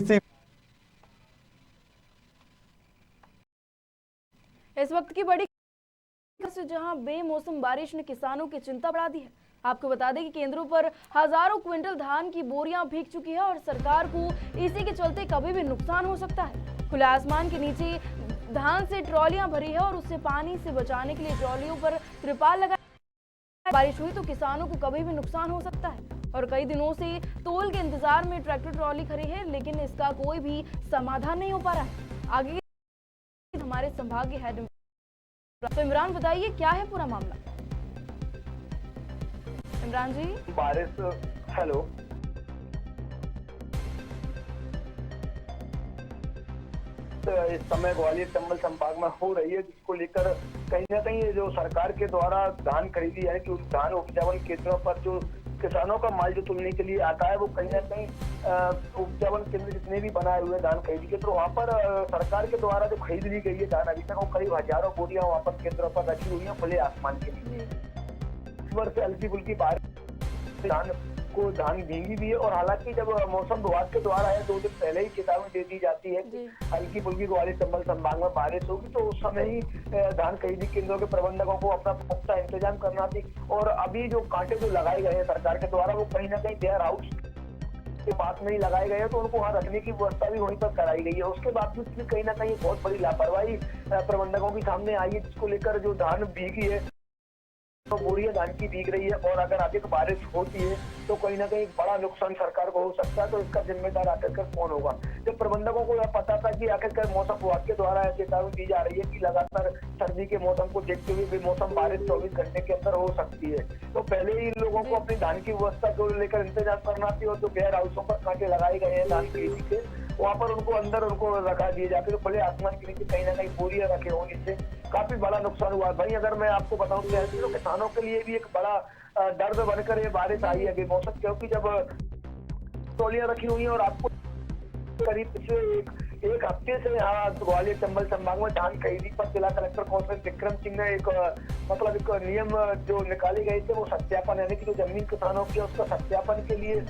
किसी इस वक्त की बड़ी से जहां बेमौसम बारिश ने किसानों की चिंता बढ़ा दी है। आपको बता दें कि केंद्रों पर हजारों क्विंटल धान की बोरियां भीग चुकी है और सरकार को इसी के चलते कभी भी नुकसान हो सकता है। खुले आसमान के नीचे धान से ट्रॉलियां भरी है और उससे पानी से बचाने के लिए ट्रॉलियों पर त्रिपाल लगा। बारिश हुई तो किसानों को कभी भी नुकसान हो सकता है और कई दिनों से तोल के इंतजार में ट्रैक्टर ट्रॉली खड़ी है, लेकिन इसका कोई भी समाधान नहीं हो पा रहा है। आगे हमारे संभागीय हेड तो इमरान बताइए क्या है पूरा मामला। इमरान जी। बारिश, हेलो, इस समय ग्वालियर चंबल संभाग में हो रही है, जिसको लेकर कहीं ना कहीं जो सरकार के द्वारा धान खरीदी है कि उस धान उपजावन केंद्रों पर जो किसानों का माल जो तुलने के लिए आता है वो कहीं ना कहीं उपजावन केंद्र जितने भी बनाए हुए धान खरीदी के, तो वहाँ पर सरकार के द्वारा जो खरीद ली गई है धान अभी तक वो करीब हजारों बोरियां वहाँ पर केंद्रों पर रखी हुई है खुले आसमान के नीचे। इस वर्ष से हल्की फुल्की बारिश धान को धान भीगी भी है और हालांकि जब मौसम विभाग के द्वारा है 2 दिन पहले ही चेतावनी दे दी जाती है कि हल्की फुल्की ग्वालियर चंबल संभाग में बारिश होगी, तो उस समय ही धान खरीदी केंद्रों के प्रबंधकों को अपना पुख्ता इंतजाम करना थी। और अभी जो कांटे जो लगाए गए हैं सरकार के द्वारा वो कहीं ना कहीं वेयर हाउस के पास में ही लगाए गए हैं, तो उनको वहाँ रखने की व्यवस्था भी वहीं पर कराई गई है। उसके बावजूद भी कहीं ना कहीं बहुत बड़ी लापरवाही प्रबंधकों की सामने आई है, जिसको लेकर जो धान भीगी है तो बोरियां धान की भीग रही है और अगर अधिक बारिश होती है तो कहीं ना कहीं बड़ा नुकसान सरकार को हो सकता है। तो इसका जिम्मेदार आखिरकार कौन होगा? जब प्रबंधकों को यह पता था कि आखिरकार मौसम विभाग के द्वारा चेतावनी दी जा रही है कि लगातार सर्दी के मौसम को देखते हुए बेमौसम बारिश 24 घंटे के अंदर हो सकती है, तो पहले ही लोगों को अपनी धान की व्यवस्था को लेकर इंतजाम करना थी। और जो वेयर हाउसों पर कांटे लगाए गए हैं धान खरीदी के, वहाँ पर उनको अंदर उनको रखा दिए जाते, तो खुले आसमान के नीचे कहीं ना कहीं बोरियां रखे होंगे, इससे काफी बड़ा नुकसान हुआ भाई। अगर मैं आपको बताऊं तो किसानों के लिए भी एक बड़ा दर्द बनकर ये बारिश आई है बेमौसम, क्योंकि जब ट्रॉलियां रखी हुई है और आपको करीब पिछले एक हफ्ते से यहाँ ग्वालियर चंबल संभाग में धान खरीदी पर जिला कलेक्टर कौशल विक्रम सिंह ने एक मतलब एक नियम जो निकाले गए थे वो सत्यापन, यानी कि जो जमीन किसानों की उसका सत्यापन के लिए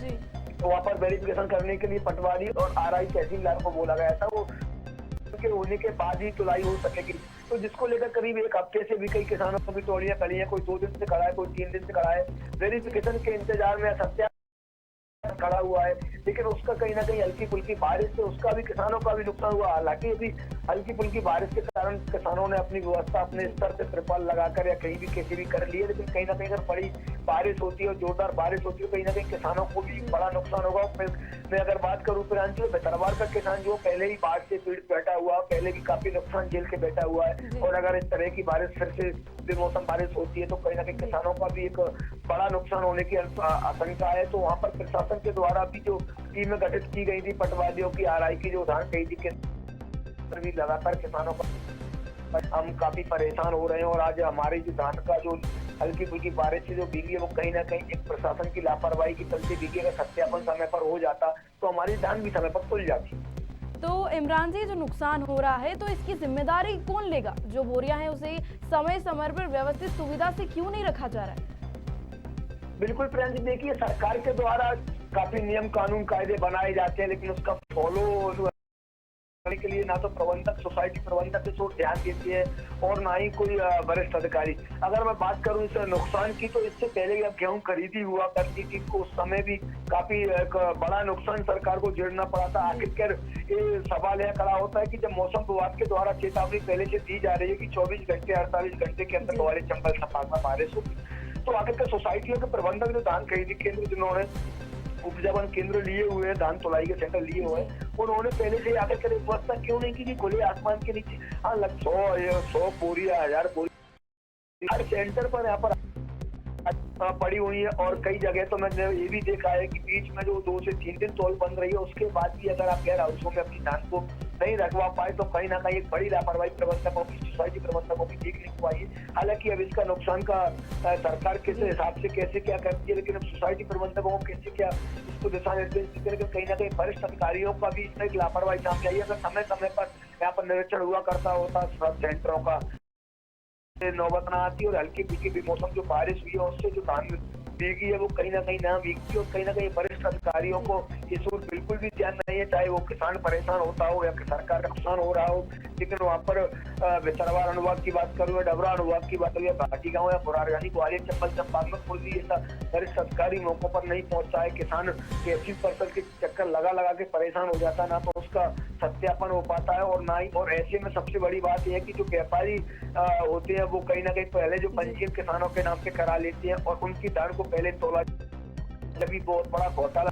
तो वहाँ पर वेरिफिकेशन करने के लिए पटवारी और आरआई तहसीलदार को बोला गया था, वो के होने के बाद ही तुलाई हो सकेगी। तो जिसको लेकर करीब एक हफ्ते से भी कई किसानों को भी टोलियां खड़ी है, कोई 2 दिन से खड़ा है, कोई 3 दिन से खड़ा है, वेरिफिकेशन के इंतजार में सत्या खड़ा हुआ है। लेकिन उसका कहीं ना कहीं हल्की फुल्की बारिश से उसका भी किसानों का भी नुकसान हुआ। हालांकि अभी हल्की फुल्की बारिश के कारण किसानों ने अपनी व्यवस्था अपने स्तर से त्रिपाल लगाकर या कहीं भी कैसे भी कर ली है, लेकिन कहीं ना कहीं अगर बड़ी बारिश होती है और जोरदार बारिश होती है कहीं ना कहीं किसानों को भी बड़ा नुकसान होगा। मैं अगर बात करूं प्रांचल भितरवार का किसान जो पहले ही बाढ़ से पीड़ित बैठा हुआ, पहले भी काफी नुकसान झेल के बैठा हुआ है, और अगर इस तरह की बारिश फिर से बेमौसम बारिश होती है तो कहीं ना कहीं किसानों का भी एक बड़ा नुकसान होने की आशंका है। तो वहाँ पर प्रशासन के द्वारा भी जो टीमें गठित की गई थी पटवारियों की, आरआई की, जो धान खरीदी के भी लगातार किसानों का हम काफी परेशान हो रहे हैं। और आज हमारी जो धान का जो हल्की फुल्की बारिश से जो भीगी है वो कहीं ना कहीं एक प्रशासन की लापरवाही के चलते भीगी। अगर सत्यापन समय पर हो जाता तो हमारी धान भी समय पर खुल जाती। तो इमरान जी, जो नुकसान हो रहा है तो इसकी जिम्मेदारी कौन लेगा? जो बोरियां हैं उसे समय समय पर व्यवस्थित सुविधा से क्यों नहीं रखा जा रहा है? बिल्कुल प्रियंका जी, देखिए सरकार के द्वारा काफी नियम कानून कायदे बनाए जाते हैं, लेकिन उसका फॉलो करने के लिए ना तो प्रबंधक, सोसाइटी प्रबंधक इस ओर ध्यान देती है और ना ही कोई वरिष्ठ अधिकारी। अगर मैं बात करूं इस नुकसान की, तो इससे पहले जब गेहूं खरीदी हुआ करती थी तो उस समय भी काफी एक बड़ा नुकसान सरकार को झेलना पड़ा था। आखिरकार ये सवाल यह खड़ा होता है कि जब मौसम विभाग के द्वारा चेतावनी पहले से दी जा रही है कि 24 घंटे 48 घंटे के अंदर ग्वालियर चंबल संभाग में बारिश होगी, तो आखिरकार सोसाइटियों के प्रबंधक जो धान खरीदी केंद्र जिन्होंने उपजावन केंद्र लिए हुए हैं, धान तुलाई के सेंटर लिए हुए हैं, उन्होंने पहले से आकर के व्यवस्था क्यों नहीं की कि खुले आसमान के नीचे 100 बोरियां 1000 बोरियां हर सेंटर पर यहाँ पर पड़ी हुई है। और कई जगह तो मैंने ये भी देखा है कि बीच में जो 2 से 3 दिन तौल बंद रही है उसके बाद भी अगर आप वेयर हाउसों में अपनी धान को नहीं रखवा पाए तो कहीं ना कहीं एक बड़ी लापरवाही प्रबंधकों की, सोसाइटी प्रबंधकों की देखने को आई है। हालांकि अब इसका नुकसान का सरकार किस हिसाब से कैसे क्या करती है, लेकिन अब सोसाइटी प्रबंधकों को कैसे क्या इसको दिशा निर्देश देते हैं, लेकिन कहीं ना कहीं वरिष्ठ अधिकारियों का भी इसमें एक लापरवाही सामने आई है। अगर समय समय पर यहाँ पर निरीक्षण हुआ करता होता सब सेंटरों का, नौबत ना आती और हल्की फुल्की बेमौसम जो बारिश हुई है उससे जो धान भीगी है वो कहीं ना कहीं ना भीगी, और कहीं ना कहीं वरिष्ठ अधिकारियों को इस ओर बिल्कुल भी ध्यान नहीं है, चाहे वो किसान परेशान होता हो या सरकार का नुकसान हो रहा हो। लेकिन वहाँ पर भितरवार अनुभाग की बात करूँ या डबरा अनुभाग की बात करूँ या घाटी गाँव या बुरारगानी ग्वालियर चंबल संभाग में कोई भी ऐसा वरिष्ठ अधिकारी मौकों पर नहीं पहुंचता है। किसान तहसील परिषद के चक्कर लगा लगा के परेशान हो जाता है, ना तो उसका सत्यापन हो पाता है और ना ही, और ऐसे में सबसे बड़ी बात यह है कि जो व्यापारी होते हैं वो कहीं ना कहीं पहले जो पंजीयन किसानों के नाम पे करा लेते हैं और उनकी धान को पहले तोला, तभी बहुत बड़ा घोटाला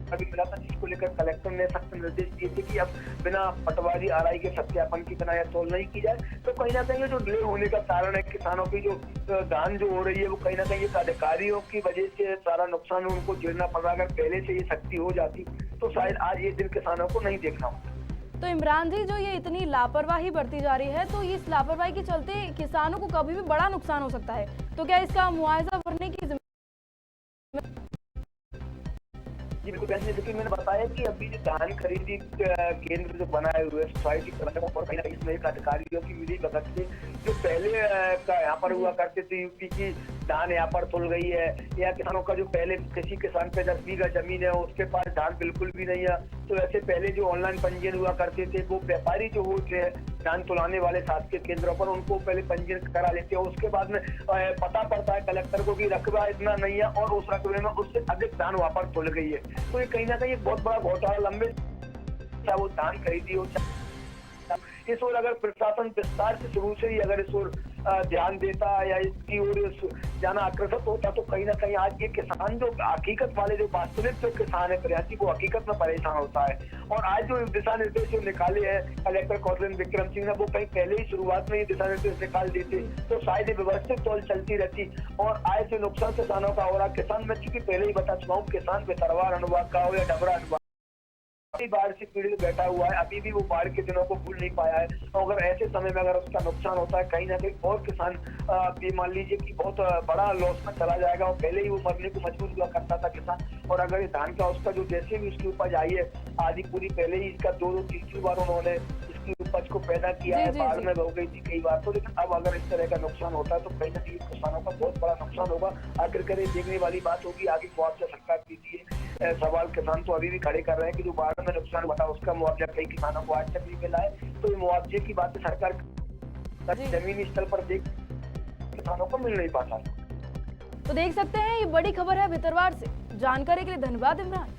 अभी मिला था, जिसको लेकर कलेक्टर ने सख्त निर्देश दिए थे कि अब बिना पटवारी आरआई के सत्यापन की बिना यह तोल नहीं की जाए। तो कहीं ना कहीं जो डिले होने का कारण है किसानों की जो धान जो हो रही है वो कहीं ना कहीं अधिकारियों की वजह से सारा नुकसान उनको झेलना पड़ रहा है। अगर पहले से ये शक्ति हो जाती तो शायद आज ये दिन किसानों को नहीं देखना होता। तो इमरान जी, जो ये इतनी लापरवाही बढ़ती जा रही है, तो इस लापरवाही के चलते किसानों को कभी भी बड़ा नुकसान हो सकता है, तो क्या इसका मुआवजा भरने की बिल्कुल जैसे कि मैंने बताया कि अभी जो धान खरीदी केंद्र जो बनाए हुए सोसाइटी और कहीं ना कहीं इसमें एक अधिकारियों की मिली भगत से जो पहले का यहाँ पर हुआ करते थे, यूपी की धान यहाँ पर तुल गई है, या किसानों का जो पहले किसी किसान पे 10 बीघा जमीन है उसके पास धान बिल्कुल भी नहीं है, तो ऐसे पहले जो ऑनलाइन पंजीयन हुआ करते थे वो व्यापारी जो होते हैं धान तुलाने वाले शासकीय केंद्रों पर उनको पहले पंजीयन करा लेते हैं। उसके बाद में पता पड़ता है कलेक्टर को कि रकबा इतना नहीं है और उस रकबे में उससे अधिक धान वहां पर तुल गई है। तो ये कहीं ना कहीं एक बहुत बड़ा घोटाला लंबे चाहे वो धान खरीदी हो, इस ओर अगर प्रशासन विस्तार से शुरू से ही अगर इस ओर ध्यान देता या इसकी ओर जाना आकर्षित होता तो कहीं ना कहीं आज ये किसान जो हकीकत वाले जो वास्तविक जो किसान है प्रयासी वो हकीकत में परेशान होता है। और आज जो दिशा निर्देश जो निकाले हैं कलेक्टर कौशल विक्रम सिंह ने वो कहीं पहले ही शुरुआत में ये दिशा निर्देश निकाल देते तो शायद व्यवस्थित तौर चलती रहती और आय से नुकसान किसानों का हो रहा। किसान में चूंकि पहले ही बता चुका हूँ, किसान भितरवार अनुभाग का हो या डबरा अनुभाग बाढ़ से पीड़ित बैठा हुआ है, अभी भी वो बाढ़ के दिनों को भूल नहीं पाया है। तो अगर ऐसे समय में अगर उसका नुकसान होता है कहीं ना कहीं और किसान ये मान लीजिए कि बहुत बड़ा लॉस में चला जाएगा और पहले ही वो मरने को मजबूर हुआ करता था किसान। और अगर ये धान का उसका जो जैसे भी उसकी उपज आई है आधी पूरी पहले ही इसका 2-3 बार उन्होंने इसकी उपज को पैदा किया है, बाढ़ में हो गई थी कई बार तो, लेकिन अब अगर इस तरह का नुकसान होता है तो कहीं ना कहीं किसानों का बहुत बड़ा नुकसान होगा। आखिरकार देखने वाली बात होगी आगे मुआवजा सरकार दीजिए। सवाल किसान तो अभी भी खड़े कर रहे हैं कि जो बाढ़ में नुकसान हुआ था उसका मुआवजा कई किसानों को आज तक नहीं मिला है, तो ये मुआवजे की बात सरकार जमीनी स्तर पर देख किसानों को मिल नहीं पाता। तो देख सकते हैं, ये बड़ी खबर है भितरवार से। जानकारी के लिए धन्यवाद इमरान।